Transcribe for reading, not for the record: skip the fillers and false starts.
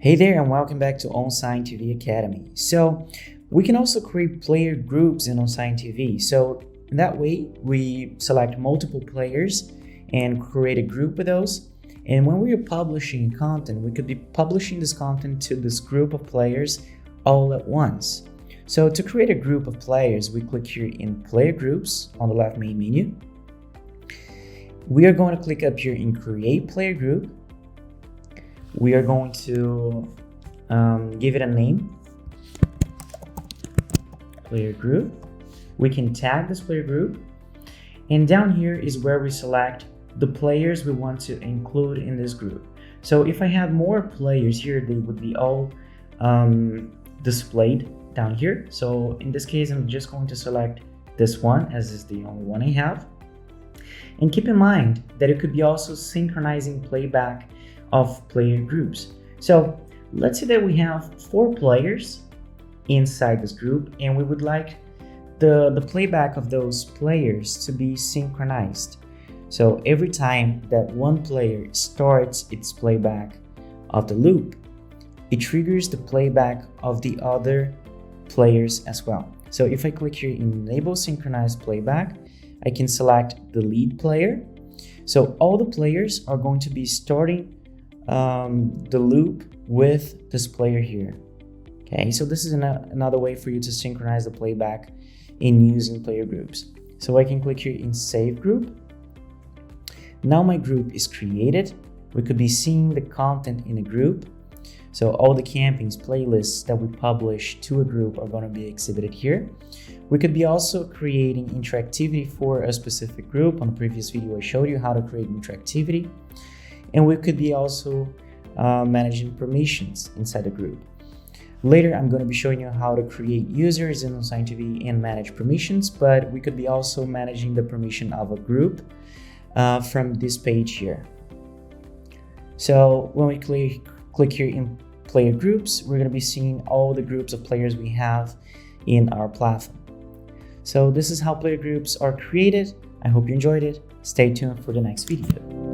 Hey there and welcome back to OnSign TV Academy. So we can also create player groups in OnSign TV. So in that way, we select multiple players and create a group with those. And when we are publishing content, we could be publishing this content to this group of players all at once. So to create a group of players, we click here in Player Groups on the left main menu. We are going to click up here in Create Player Group. We are going to give it a name, player group. We can tag this player group, and down here is where we select the players we want to include in this group. So if I had more players here, they would be all displayed down here. So in this case, I'm just going to select this one as is the only one I have. And keep in mind that it could be also synchronizing playback of player groups. So let's say that we have 4 players inside this group and we would like the playback of those players to be synchronized. So every time that one player starts its playback of the loop, it triggers the playback of the other players as well. So if I click here in Enable Synchronized Playback, I can select the lead player. So all the players are going to be starting the loop with this player here. Okay, so this is another way for you to synchronize the playback in using player groups. So I can click here in Save Group. Now my group is created. We could be seeing the content in a group. So all the campings, playlists that we publish to a group are going to be exhibited here. We could be also creating interactivity for a specific group. On the previous video, I showed you how to create interactivity. And we could be also managing permissions inside the group. Later, I'm going to be showing you how to create users in OnSign TV and manage permissions, but we could be also managing the permission of a group from this page here. So when we click here in player groups, we're going to be seeing all the groups of players we have in our platform. So this is how player groups are created. I hope you enjoyed it. Stay tuned for the next video.